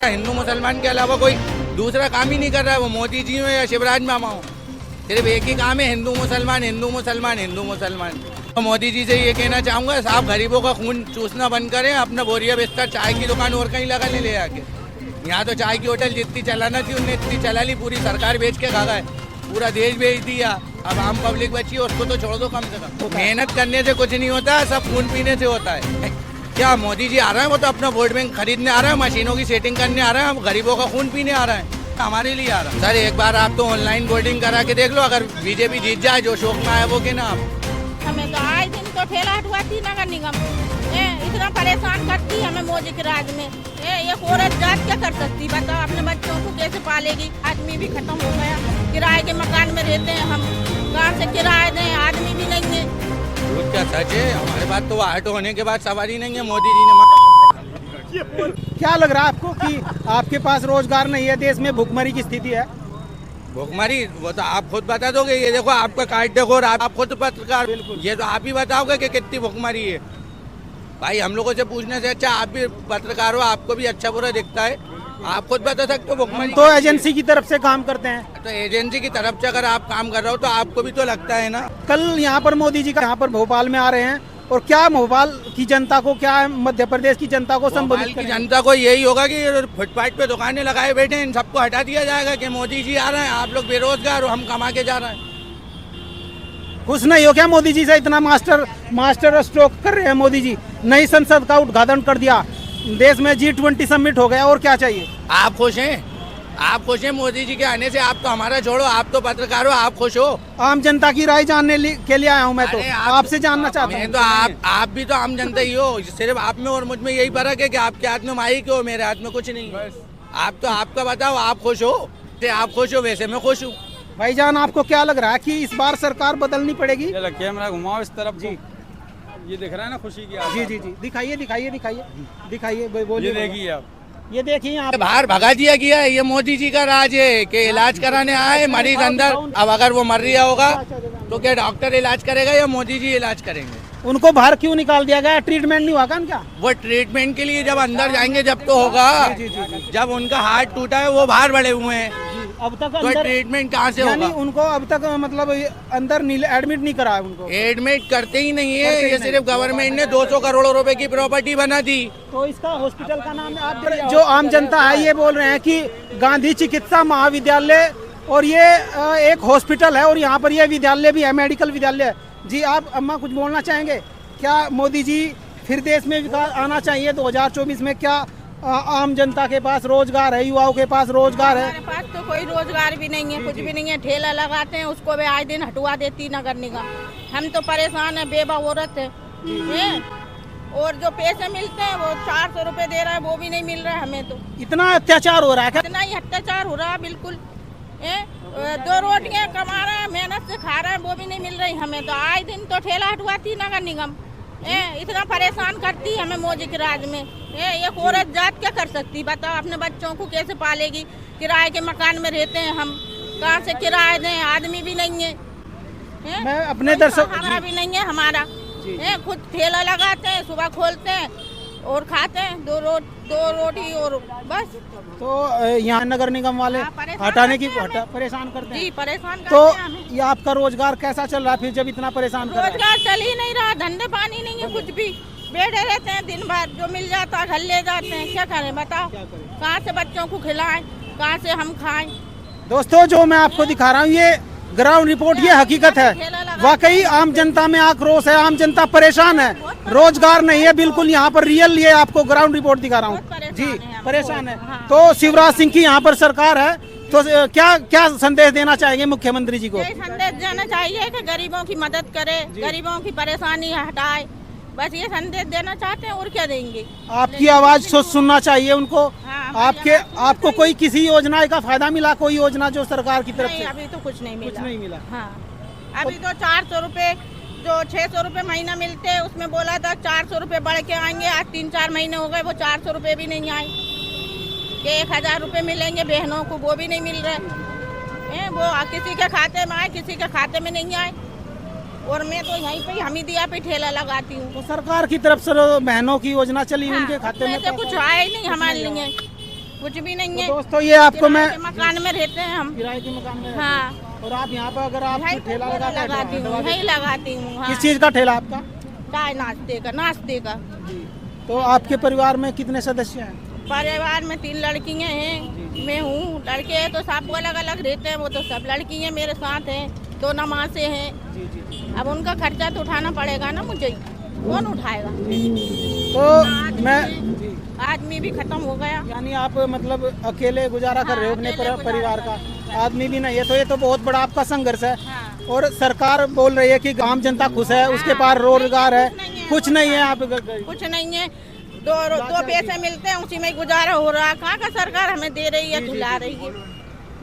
हिंदू मुसलमान के अलावा कोई दूसरा काम ही नहीं कर रहा है, वो मोदी जी हो या शिवराज मामा हो। सिर्फ एक ही काम है, हिंदू मुसलमान हिंदू मुसलमान हिंदू मुसलमान। तो मोदी जी से ये कहना चाहूँगा, साहब गरीबों का खून चूसना बंद करें, अपना बोरिया बिस्तर चाय की दुकान और कहीं लगा ले आके। यहाँ तो चाय की होटल जितनी चलाना थी उन्हें इतनी चला ली, पूरी सरकार बेच के खा गए, पूरा देश बेच दिया। अब आम पब्लिक बची है, उसको तो छोड़ दो कम से कम। मेहनत करने से कुछ नहीं होता, सब खून पीने से होता है। क्या मोदी जी आ रहे हैं, वो तो अपना वोट बैंक खरीदने आ रहे हैं, मशीनों की सेटिंग करने आ रहे हैं, गरीबों का खून पीने आ रहे हैं, हमारे लिए आ रहा है। सर एक बार आप तो ऑनलाइन वोटिंग करा के देख लो, अगर बीजेपी जीत जाए, जो शौक में आए वो के ना आप। हमें तो आए दिन तो ठेला हटवाती नगर निगम इतना परेशान करती हमें मोदी के राज में। एक औरत जात क्या कर सकती, बताओ अपने बच्चों को कैसे पालेगी। आदमी भी खत्म हो गया, किराए के मकान में रहते हैं हम, कहाँ से किराए दें, आदमी भी नहीं है। क्या सच है, हमारे पास तो ऑटो होने के बाद सवारी नहीं है, मोदी जी ने। क्या लग रहा है आपको कि आपके पास रोजगार नहीं है, देश में भुखमरी की स्थिति है? भुखमरी वो तो आप खुद बता दोगे, ये देखो आपका कार्ड देखो और आप खुद पत्रकार, ये तो आप ही बताओगे कि कितनी भुखमरी है। भाई हम लोगों से पूछने से अच्छा आप भी पत्रकार हो, आपको भी अच्छा बुरा दिखता है, आप खुद बता सकते हो भुखमरी। तो एजेंसी की तरफ से काम करते हैं, तो एजेंसी की तरफ से अगर आप काम कर रहे हो तो आपको भी तो लगता है ना। कल यहाँ पर मोदी जी का यहाँ पर भोपाल में आ रहे हैं, और क्या भोपाल की जनता को, क्या मध्य प्रदेश की जनता को संबोधित की जनता को यही होगा कि फुटपाथ पे दुकानें लगाए बैठे हैं, इन सबको हटा दिया जाएगा कि मोदी जी आ रहे हैं, आप लोग बेरोजगार हो, हम कमा के जा रहे हैं। खुश नहीं हो क्या मोदी जी से? इतना मास्टर स्ट्रोक कर रहे हैं मोदी जी, नई संसद का उद्घाटन कर दिया, देश में G20 समिट हो गया, और क्या चाहिए? आप खुश हैं? आप खुश हैं मोदी जी के आने से? आप तो हमारा छोड़ो, आप तो पत्रकार हो, आप खुश हो? आम जनता की राय जानने के लिए आया हूँ मैं, तो आपसे जानना चाहता हूँ। तो आप भी तो आम जनता ही हो, सिर्फ आप में और मुझ में यही फर्क है कि आपके हाथ में माइक हो, मेरे हाथ में कुछ नहीं। आप तो आपका बताओ, आप खुश हो? आप खुश हो, वैसे मैं खुश हूँ। भाईजान आपको क्या लग रहा है कि इस बार सरकार बदलनी पड़ेगी? कैमरा घुमाओ इस तरफ जी, ये दिख रहा है ना खुशी की। जी जी जी, दिखाइए दिखाइए दिखाइए दिखाइए, बोलिए। देखिए आप, ये देखिए यहाँ बाहर भगा दिया गया है, ये मोदी जी का राज है कि इलाज कराने आए मरीज अंदर। अब अगर वो मर रहा होगा तो क्या डॉक्टर इलाज करेगा या मोदी जी इलाज करेंगे? उनको बाहर क्यों निकाल दिया गया? ट्रीटमेंट नहीं हुआ क्या? वो ट्रीटमेंट के लिए जब अंदर जाएंगे जब तो होगा। जब उनका हार्ट टूटा है वो बाहर बड़े हुए हैं, अब तक तो ट्रीटमेंट कहाँ से होगा? उनको अब तक मतलब अंदर एडमिट नहीं कराया उनको। एडमिट करते ही नहीं है, ये सिर्फ गवर्नमेंट ने 200 करोड़ रुपए की प्रॉपर्टी बना दी। तो इसका हॉस्पिटल का नाम आप जो आम जनता है ये बोल रहे हैं कि गांधी चिकित्सा महाविद्यालय, और ये एक हॉस्पिटल है, और यहाँ पर यह विद्यालय भी है, मेडिकल विद्यालय। जी आप अम्मा कुछ बोलना चाहेंगे? क्या मोदी जी फिर देश में विकास आना चाहिए 2024 में? क्या आम जनता के पास रोजगार है, युवाओं के पास रोजगार है? हमारे पास तो कोई रोजगार भी नहीं है, कुछ भी नहीं है। ठेला लगाते हैं, उसको भी आए दिन हटवा देती नगर निगम। हम तो परेशान है, बेवा औरत है। और जो पैसे मिलते हैं वो 400 रुपए दे रहा है, वो भी नहीं मिल रहा है हमें। तो इतना अत्याचार हो रहा है? इतना ही अत्याचार हो रहा है, बिल्कुल। 2 रोटियां कमा रहा है, मेहनत से खा रहा है, वो भी नहीं मिल रही हमें। तो आए दिन तो ठेला हटवाती नगर निगम, इतना परेशान करती हमें मोदी के राज में। एक औरत जात क्या कर सकती, बताओ अपने बच्चों को कैसे पालेगी। किराए के मकान में रहते हैं हम, कहाँ से किराए दें, आदमी भी नहीं है। मैं अपने दर्शक भी नहीं है हमारा, खुद ठेला लगाते हैं, सुबह खोलते हैं और खाते हैं, 2 रोटी और बस। तो यहाँ नगर निगम वाले हटाने की परेशान करते हैं। जी परेशान करते तो हैं हमें। ये आपका रोजगार कैसा चल रहा है फिर, जब इतना परेशान कर रहा है? रोजगार चल ही नहीं रहा, धंधे पानी नहीं है, कुछ भी। बैठे रहते हैं दिन भर, जो मिल जाता है घर ले जाते हैं। क्या करें बताओ, कहाँ से बच्चों को खिलाएं, कहाँ से हम खाएं? दोस्तों जो मैं आपको दिखा रहा हूँ ये ग्राउंड रिपोर्ट, ये हकीकत है। वाकई आम जनता में आक्रोश है, आम जनता परेशान है, रोजगार नहीं है बिल्कुल। यहाँ पर रियल ये आपको ग्राउंड रिपोर्ट दिखा रहा हूँ जी, परेशान है। तो शिवराज सिंह की यहाँ पर सरकार है, तो क्या संदेश देना चाहेंगे मुख्यमंत्री जी को? यही संदेश देना चाहिए कि गरीबों की मदद करे, गरीबों की परेशानी हटाए, बस ये संदेश देना चाहते हैं, और क्या देंगे? आपकी आवाज सुनना चाहिए उनको। हाँ, आपको कोई किसी योजना का फायदा मिला? कोई योजना जो सरकार की तरफ से? अभी तो कुछ नहीं मिला। कुछ नहीं मिला। हाँ, अभी तो 400 रुपए, जो 600 रुपए महीना मिलते हैं, उसमें बोला था 400 रुपए बढ़ के आएंगे। आज 3-4 महीने हो गए, वो 400 रुपए भी नहीं आए। कि 1000 रुपए मिलेंगे बहनों को, वो भी नहीं मिल रहे। वो किसी के खाते में आए, किसी के खाते में नहीं आए। और मैं तो यहीं पे हमीदिया पे ठेला लगाती हूँ। तो सरकार की तरफ से बहनों की योजना चली, उनके खाते में कुछ आया ही नहीं हमारे लिए। कुछ भी नहीं तो है। दोस्तों ये आपको मैं किराए के मकान में रहते हैं हम। किराए के मकान में हाँ, और आप यहाँ पर अगर आप यहीं ठेला लगाते लगाती हूँ, हैं यहीं लगाती हूँ। हाँ, किस चीज़ का ठेला आपका? चाय नाश्ते का। तो आपके परिवार में कितने सदस्य हैं? परिवार में 3 लड़कियां हैं, मैं हूँ। लड़के हैं तो सब अलग अलग रहते हैं, वो तो सब लड़की हैं मेरे साथ हैं, 2 नमाज़े हैं। अब उनका खर्चा तो उठाना पड़ेगा ना मुझे ही, कौन उठाएगा? तो मैं आदमी भी खत्म हो गया। यानी आप मतलब अकेले गुजारा कर रहे हो अपने अकेले गुजारा परिवार का, कर आदमी भी नहीं है, तो ये तो बहुत बड़ा आपका संघर्ष है। हाँ। और सरकार बोल रही है कि आम जनता खुश है, उसके पास रोजगार है, कुछ नहीं है। आप कुछ नहीं है, दो पैसे मिलते हैं, उसी में गुजारा हो रहा है। कहाँ का सरकार हमें दे रही है, खिला रही है,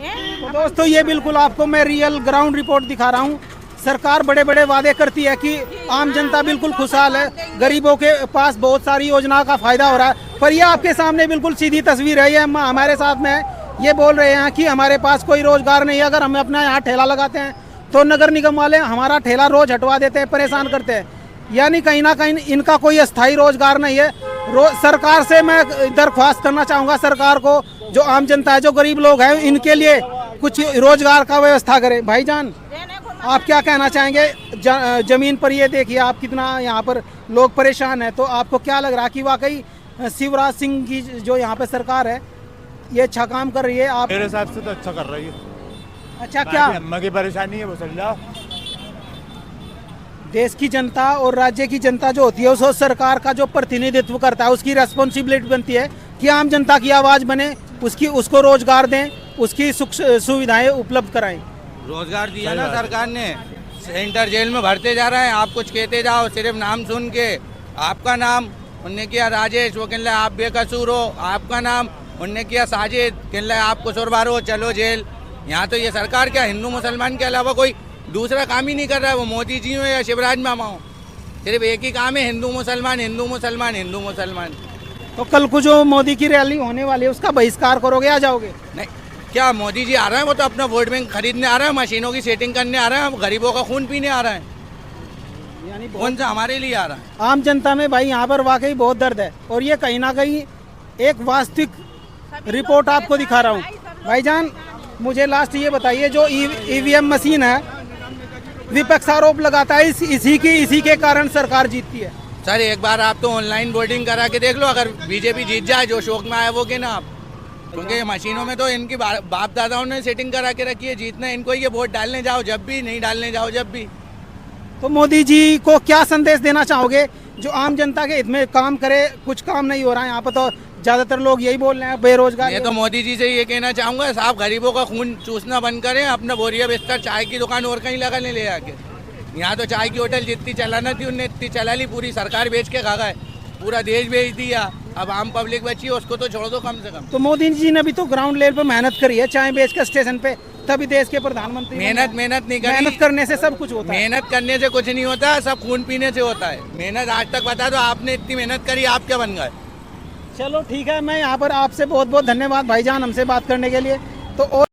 हैं? तो दोस्तों ये बिल्कुल आपको मैं रियल ग्राउंड रिपोर्ट दिखा रहा हूँ। सरकार बड़े बड़े वादे करती है कि आम जनता बिल्कुल खुशहाल है, गरीबों के पास बहुत सारी योजनाओं का फायदा हो रहा है, पर ये आपके सामने बिल्कुल सीधी तस्वीर है। ये हमारे साथ में ये बोल रहे हैं कि हमारे पास कोई रोजगार नहीं है। अगर हम अपना यहाँ ठेला लगाते हैं तो नगर निगम वाले हमारा ठेला रोज हटवा देते हैं, परेशान करते हैं। यानी कहीं ना कहीं इनका कोई अस्थायी रोजगार नहीं है। सरकार से मैं दरख्वास्त करना चाहूँगा, सरकार को, जो आम जनता है, जो गरीब लोग हैं, इनके लिए कुछ रोजगार का व्यवस्था करें। भाईजान आप क्या कहना चाहेंगे? जमीन पर ये देखिए आप कितना यहाँ पर लोग परेशान हैं, तो आपको क्या लग रहा है कि वाकई शिवराज सिंह की जो यहाँ पे सरकार है ये अच्छा काम कर रही है? आप मेरे हिसाब से तो अच्छा कर रही है। अच्छा, क्या अम्मा की परेशानी है वो चल जाओ। देश की जनता और राज्य की जनता जो होती है उसको सरकार का जो प्रतिनिधित्व करता है उसकी रेस्पॉन्सिबिलिटी बनती है कि आम जनता की आवाज़ बने, उसको रोजगार दें, उसकी सुख सुविधाएं उपलब्ध कराएं। रोजगार दिया ना सरकार ने, सेंटर जेल में भरते जा रहे हैं। आप कुछ कहते जाओ, सिर्फ नाम सुन के आपका नाम उनने किया राजेश, वो कहने आप बेकसूर हो, आपका नाम उनने किया साजिद, कहने आप कसूरवार हो, चलो जेल। यहाँ तो ये सरकार क्या हिंदू मुसलमान के अलावा कोई दूसरा काम ही नहीं कर रहा है। वो मोदी जी हो या शिवराज मामा हो, सिर्फ एक ही काम है, हिंदू मुसलमान हिंदू मुसलमान हिंदू मुसलमान। तो कल को जो मोदी की रैली होने वाली है उसका बहिष्कार करोगे, आ जाओगे? नहीं, क्या मोदी जी आ रहे हैं? वो तो अपना वोट बैंक खरीदने आ रहे हैं, मशीनों की सेटिंग करने आ रहे हैं, गरीबों का खून पीने आ रहे हैं। यानी कौन सा हमारे लिए आ रहा है? आम जनता में भाई यहाँ पर वाकई बहुत दर्द है, और ये कहीं ना कहीं एक वास्तविक रिपोर्ट आपको दिखा रहा हूँ। भाईजान मुझे लास्ट ये बताइए, जो ईवीएम मशीन है, विपक्ष आरोप लगाता है इसी के कारण सरकार जीतती है। सर एक बार आप तो ऑनलाइन वोटिंग करा के देख लो, अगर बीजेपी जीत जाए, जो शौक में आया वो के ना आप, क्योंकि मशीनों में तो इनकी बाप दादाओं ने सेटिंग करा के रखी है। जीतना इनको ये वोट डालने जाओ जब भी, नहीं डालने जाओ जब भी। तो मोदी जी को क्या संदेश देना चाहोगे जो आम जनता के हित में काम करे? कुछ काम नहीं हो रहा है यहाँ पर, तो ज्यादातर लोग यही बोल रहे हैं बेरोजगार। मैं तो मोदी जी से ये कहना चाहूँगा, साहब गरीबों का खून चूसना बंद करें, अपना बोरिया बिस्तर चाय की दुकान और कहीं लगाने ले आके। यहाँ तो चाय की होटल जितनी चलाना थी उनने इतनी चला ली, पूरी सरकार बेच के खा गए, पूरा देश बेच दिया। अब आम पब्लिक बची है, उसको तो छोड़ दो कम से कम। तो मोदी जी ने भी तो ग्राउंड लेवल पर मेहनत करी है, चाय बेच के स्टेशन पे, तभी देश के प्रधानमंत्री। मेहनत नहीं करी। मेहनत करने से सब कुछ होता है। मेहनत करने से कुछ नहीं होता, सब खून पीने से होता है। मेहनत आज तक बता दो, आपने इतनी मेहनत करी, आप क्या बन गए? चलो ठीक है, मैं यहाँ पर आपसे बहुत बहुत धन्यवाद भाईजान हमसे बात करने के लिए। तो और